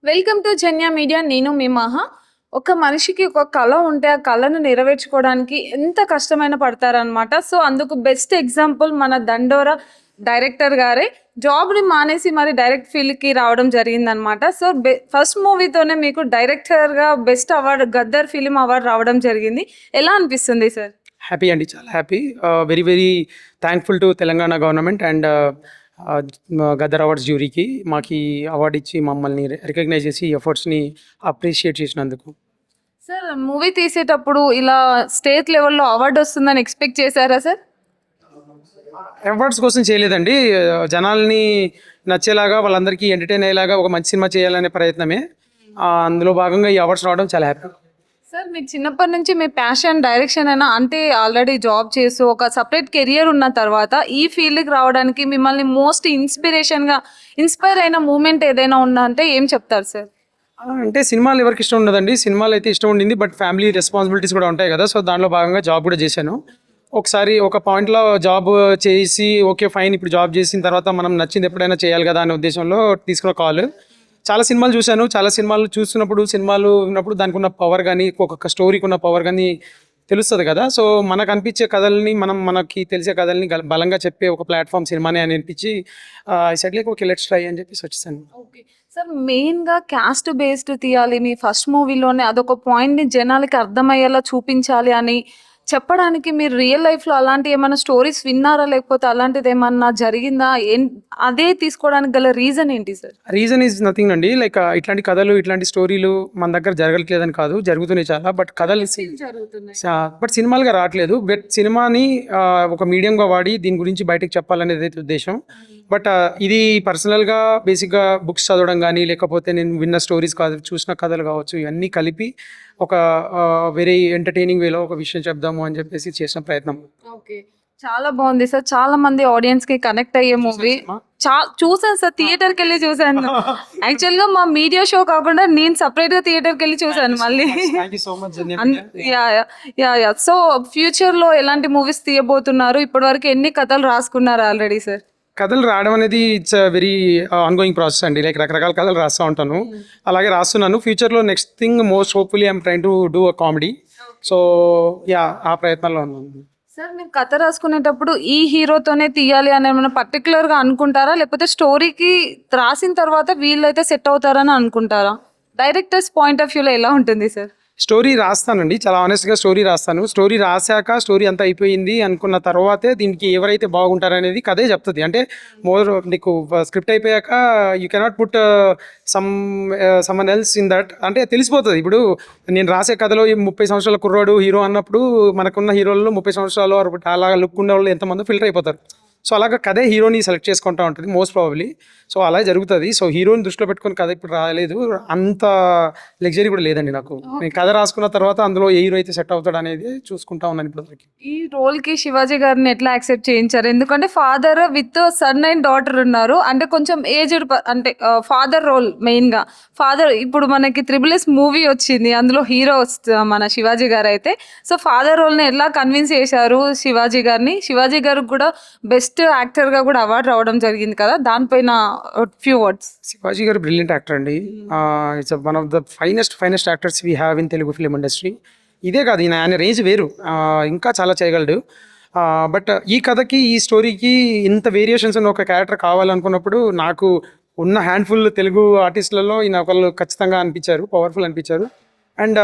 Welcome to Janya media. నేను మీ మహా. ఒక మనిషికి ఒక కళ ఉంటే ఆ కళను నెరవేర్చుకోవడానికి ఎంత కష్టమైన పడతారనమాట. సో అందుకు బెస్ట్ ఎగ్జాంపుల్ మన దండోరా డైరెక్టర్ గారే. జాబ్ని మానేసి మరి డైరెక్ట్ ఫీల్డ్కి రావడం జరిగిందనమాట. సో ఫస్ట్ మూవీతోనే మీకు డైరెక్టర్గా best award Gaddar film award రావడం జరిగింది. ఎలా అనిపిస్తుంది సార్? హ్యాపీ అండి, చాలా happy. Very very thankful to Telangana government and Gaddar awards జ్యూరీకి మాకు ఈ అవార్డు ఇచ్చి మమ్మల్ని రికగ్నైజ్ చేసి ఎఫర్ట్స్ని అప్రిషియేట్ చేసినందుకు. సార్ మూవీ తీసేటప్పుడు ఇలా స్టేట్ లెవెల్లో అవార్డు వస్తుందని ఎక్స్పెక్ట్ చేశారా సార్? అవార్డ్స్ కోసం చేయలేదండి, జనాల్ని నచ్చేలాగా వాళ్ళందరికీ ఎంటర్టైన్ అయ్యేలాగా ఒక మంచి సినిమా చేయాలనే ప్రయత్నమే. అందులో భాగంగా ఈ అవార్డ్స్ రావడం చాలా హ్యాపీ. సార్ మీకు చిన్నప్పటి నుంచి మీ ప్యాషన్ డైరెక్షన్ అయినా అంటే ఆల్రెడీ జాబ్ చేస్తూ ఒక సపరేట్ కెరియర్ ఉన్న తర్వాత ఈ ఫీల్డ్కి రావడానికి మిమ్మల్ని మోస్ట్ ఇన్స్పైర్ అయిన మూమెంట్ ఏదైనా ఉందా అంటే ఏం చెప్తారు సార్? అంటే సినిమాలు ఎవరికి ఇష్టం ఉండదండి, సినిమాలు అయితే ఇష్టం ఉండింది, బట్ ఫ్యామిలీ రెస్పాన్సిబిలిటీస్ కూడా ఉంటాయి కదా. సో దానిలో భాగంగా జాబ్ కూడా చేశాను. ఒకసారి ఒక పాయింట్లో జాబ్ చేసి ఓకే ఫైన్, ఇప్పుడు జాబ్ చేసిన తర్వాత మనం నచ్చింది ఎప్పుడైనా చేయాలి కదా అనే ఉద్దేశంలో తీసుకున్న కాల్. చాలా సినిమాలు చూశాను, చాలా సినిమాలు చూస్తున్నప్పుడు సినిమాలు విన్నప్పుడు దానికి ఉన్న పవర్ కానీ ఒక్కొక్క స్టోరీకి ఉన్న పవర్ కానీ తెలుస్తుంది కదా. సో మనకు అనిపించే కథల్ని మనకి తెలిసే కథల్ని బలంగా చెప్పే ఒక ప్లాట్ఫామ్ సినిమానే అని అనిపించి ఈ సెట్లకి ఓకే లెట్స్ ట్రై అని చెప్పేసి వచ్చేసాను. ఓకే సార్, మెయిన్గా క్యాస్ట్ బేస్డ్ తీయాలి మీ ఫస్ట్ మూవీలోనే, అదొక పాయింట్ని జనాలకి అర్థమయ్యేలా చూపించాలి అని చెప్పడానికి మీరు రియల్ లైఫ్లో అలాంటి ఏమైనా స్టోరీస్ విన్నారా, లేకపోతే అలాంటిది ఏమన్నా జరిగిందా? అదే తీసుకోవడానికి గల రీజన్ ఏంటి సార్? రీజన్ ఈజ్ నథింగ్ అండి, లైక్ ఇట్లాంటి కథలు ఇట్లాంటి స్టోరీలు మన దగ్గర జరగట్లేదని కాదు, జరుగుతున్నాయి చాలా. బట్ కథలు బట్ సినిమాలుగా రావట్లేదు. బట్ సినిమాని ఒక మీడియంగా వాడి దీని గురించి బయటకు చెప్పాలనేది అయితే ఉద్దేశం. బట్ ఇది పర్సనల్గా బేసిక్గా బుక్స్ చదవడం కానీ లేకపోతే నేను విన్న స్టోరీస్ కాదు, చూసిన కథలు కావచ్చు, ఇవన్నీ కలిపి ఒక వెరీ ఎంటర్టైనింగ్ వేలో ఒక విషయం చెప్దాము అని చెప్పేసి చేసిన ప్రయత్నం. ఓకే, చాలా బాగుంది సార్. చాలా మంది ఆడియన్స్ కి కనెక్ట్ అయ్యే మూవీ. చూసాను సార్, థియేటర్కి వెళ్ళి చూసాను. యాక్చువల్గా మా మీడియా షో కాకుండా నేను సపరేట్ గా థియేటర్కి వెళ్ళి చూసాను మళ్ళీ. సో ఫ్యూచర్ లో ఎలాంటి మూవీస్ తీయబోతున్నారు? ఇప్పటి వరకు ఎన్ని కథలు రాసుకున్నారు ఆల్రెడీ సార్? కథలు రాయడం అనేది ఇట్స్ వెరీ ఆన్గోయింగ్ ప్రాసెస్ అండి, లైక్ రకరకాల కథలు రాస్తూ ఉంటాను, అలాగే రాస్తున్నాను. ఫ్యూచర్లో next thing most hopefully I'm train to do a comedy. So ఆ ప్రయత్నంలో ఉన్నాను. సార్ మీరు కథ రాసుకునేటప్పుడు ఈ హీరోతోనే తీయాలి అని ఏమైనా పర్టికులర్గా అనుకుంటారా, లేకపోతే స్టోరీకి రాసిన తర్వాత వీళ్ళైతే సెట్ అవుతారని అనుకుంటారా? డైరెక్టర్స్ పాయింట్ ఆఫ్ వ్యూలో ఎలా ఉంటుంది సార్? స్టోరీ రాస్తానండి, చాలా ఆనెస్ట్గా స్టోరీ రాస్తాను. స్టోరీ రాశాక స్టోరీ అంతా అయిపోయింది అనుకున్న తర్వాతే దీనికి ఎవరైతే బాగుంటారనేది కథే చెప్తుంది. అంటే మోర్ నీకు స్క్రిప్ట్ అయిపోయాక you cannot put someone else in that, అంటే తెలిసిపోతుంది. ఇప్పుడు నేను రాసే కథలో ఈ 30 సంవత్సరాల కుర్రాడు హీరో అన్నప్పుడు మనకున్న హీరోల్లో 30 సంవత్సరాలు అలా లుక్ ఉండే వాళ్ళు ఎంతమంది ఫిల్టర్ అయిపోతారు. సో అలాగే కథే హీరోని సెలెక్ట్ చేసుకుంటూ ఉంటుంది మోస్ట్ ప్రాబబ్లీ. సో అలా జరుగుతుంది. సో హీరోని దృష్టిలో పెట్టుకుని కథ ఇప్పుడు రాలేదు, అంత లగ్జరీ కూడా లేదండి నాకు. నేను కథ రాసుకున్న తర్వాత అందులో ఏ హీరో అయితే సెట్ అవుతాడు అనేది చూసుకుంటా ఉన్నాను ఇప్పటివరకు. ఈ రోల్కి శివాజీ గారిని ఎట్లా యాక్సెప్ట్ చేయించారు? ఎందుకంటే father with son and daughter ఉన్నారు, అంటే కొంచెం ఏజ్డ్, అంటే ఫాదర్ రోల్ మెయిన్గా. ఫాదర్ ఇప్పుడు మనకి త్రిబుల్ ఎస్ మూవీ వచ్చింది, అందులో హీరో మన శివాజీ గారు అయితే. సో ఫాదర్ రోల్ని ఎలా కన్విన్స్ చేశారు శివాజీ గారిని? శివాజీ గారికి కూడా బెస్ట్ యాక్టర్గా కూడా అవార్డు రావడం జరిగింది కదా, దానిపైన ఫ్యూ వర్డ్స్. శివాజీ గారు బ్రిలియంట్ యాక్టర్ అండి. It's one of the finest actors we have in Telugu film industry. ఇదే కాదు, ఆయన రేంజ్ వేరు, ఇంకా చాలా చేయగలడు. బట్ ఈ కథకి ఈ స్టోరీకి ఇంత వేరియేషన్స్ ఉన్న ఒక క్యారెక్టర్ కావాలనుకున్నప్పుడు నాకు ఉన్న హ్యాండ్ఫుల్ తెలుగు ఆర్టిస్టులలో ఈయన ఒకళ్ళు ఖచ్చితంగా అనిపించారు, పవర్ఫుల్ అనిపించారు. అండ్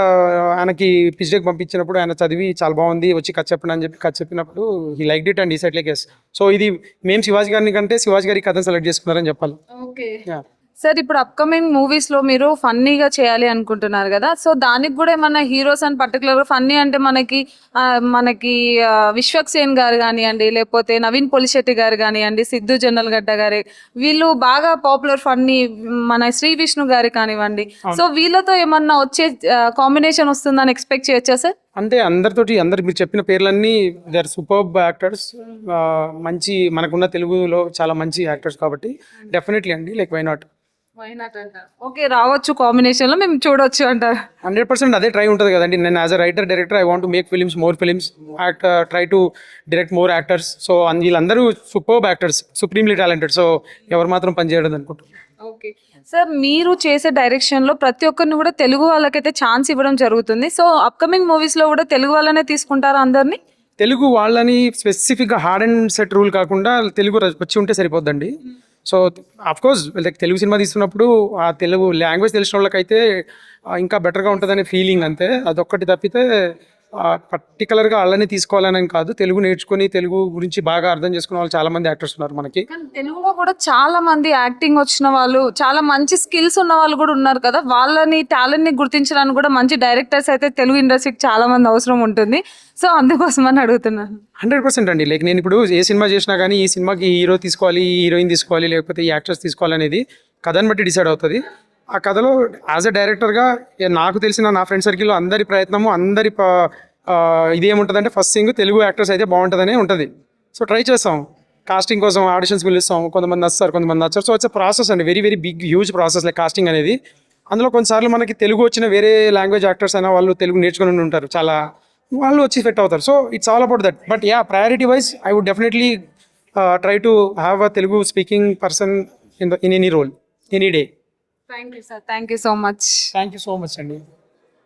ఆయనకి పిచ్డేకి పంపించినప్పుడు ఆయన చదివి చాలా బాగుంది వచ్చి కథ చెప్పండి అని చెప్పి కథ చెప్పినప్పుడు హీ లైక్ ఇట్ అండ్ ఈ సెట్ లైక్ ఎస్. సో ఇది మేము శివాజీ గారిని కంటే శివాజీ గారి కథను సెలెక్ట్ చేసుకున్నారని చెప్పాలి. ఓకే సార్, ఇప్పుడు అప్కమింగ్ మూవీస్లో మీరు ఫన్నీగా చేయాలి అనుకుంటున్నారు కదా, సో దానికి కూడా ఏమన్నా హీరోస్ అని పర్టికులర్గా ఫన్నీ అంటే మనకి విశ్వక్సేన్ గారు కానివ్వండి, లేకపోతే నవీన్ పొలిశెట్టి గారు కానివ్వండి, సిద్ధు జొన్నలగడ్డ గారి, వీళ్ళు బాగా పాపులర్ ఫన్నీ, మన శ్రీ విష్ణు గారి కానివ్వండి. సో వీళ్ళతో ఏమన్నా వచ్చే కాంబినేషన్ వస్తుందని ఎక్స్పెక్ట్ చేయొచ్చా సార్? అంటే అందరు మీరు చెప్పిన పేర్లన్నీ దే ఆర్ సూపర్బ్ యాక్టర్స్, మంచి మనకున్న తెలుగులో చాలా మంచి యాక్టర్స్ కాబట్టి డెఫినెట్లీ అండి, లైక్ వై నాట్ అంటారు. ఓకే, రావచ్చు కాంబినేషన్లో, మేము చూడొచ్చు అంటారు. 100% అదే ట్రై ఉంటుంది కదండి. నేను as a writer director I want to make more films, try to direct more actors. So వీళ్ళందరూ superb actors, supremely talented. So ఎవరు మాత్రం పనిచేయడం అనుకుంటున్నాను. ఓకే. సార్ మీరు చేసే డైరెక్షన్‌లో ప్రతి ఒక్కరిని కూడా తెలుగు వాళ్ళకైతే ఛాన్స్ ఇవ్వడం జరుగుతుంది. సో, అప్‌కమింగ్ మూవీస్‌లో కూడా తెలుగు వాళ్ళనే తీసుకుంటారా అందరిని? తెలుగు వాళ్ళని స్పెసిఫిక్‌గా హార్డ్ అండ్ సెట్ రూల్ కాకుండా తెలుగు వచ్చి ఉంటే సరిపోద్దండి. So, of course like Telugu cinema తీస్తున్నప్పుడు ఆ తెలుగు లాంగ్వేజ్ తెలిసిన వాళ్ళకైతే ఇంకా బెటర్‌గా ఉంటదనే ఫీలింగ్ అంతే. అదొక్కటి తప్పితే పర్టిక్యులర్‌గా ఆళ్ళనే తీసుకోవాలని కాదు. తెలుగు నేర్చుకొని తెలుగు గురించి బాగా అర్థం చేసుకున్న వాళ్ళు చాలా మంది యాక్టర్స్ ఉన్నారు మనకి. కానీ తెలుగులో కూడా చాలా మంది యాక్టింగ్ వచ్చిన వాళ్ళు, చాలా మంచి స్కిల్స్ ఉన్న వాళ్ళు కూడా ఉన్నారు కదా! వాళ్ళని టాలెంట్‌ని గుర్తించడానికి కూడా మంచి డైరెక్టర్స్ అయితే తెలుగు ఇండస్ట్రీకి చాలా మంది అవసరం ఉంటుంది. సో, అందుకోసమని అడుగుతున్నాను. 100% అండి. లైక్ నేనిప్పుడు ఏ సినిమా చేసినా గానీ, ఈ సినిమాకి ఈ హీరో తీసుకోవాలి, ఈ హీరోయిన్ తీసుకోవాలి, లేకపోతే ఈ యాక్టర్స్ తీసుకోవాలనేది కథను బట్టి డిసైడ్ అవుతది. ఆ కథలో యాజ్ ఎ డైరెక్టర్‌గా నాకు తెలిసిన నా ఫ్రెండ్ సర్కిల్‌లో అందరి ప్రయత్నము, అందరి ఇదేముంటదంటే ఫస్ట్ థింగ్ తెలుగు యాక్టర్స్ అయితే బావుంటదనే ఉంటది. సో, ట్రై చేస్తాం. కాస్టింగ్ కోసం ఆడిషన్స్ పిలుస్తాం. కొంతమంది నచ్చుతారు, కొంతమంది నచ్చరు. సో, ఇట్స్ ఎ ప్రాసెస్ అండి. Very, very big huge process like casting అనేది. అందులో కొన్నిసార్లు మనకి తెలుగు వచ్చిన వేరే లాంగ్వేజ్ యాక్టర్స్ అయినా వాళ్ళు తెలుగు నేర్చుకొని ఉంటారు. చాలా వాళ్ళు వచ్చి ఫిట్ అవుతారు. So, it's all about that. But yeah! Priority wise I would definitely try to have a Telugu speaking person in any role, any day. Thank you sir. Thank you so much. Thank you so much అండి.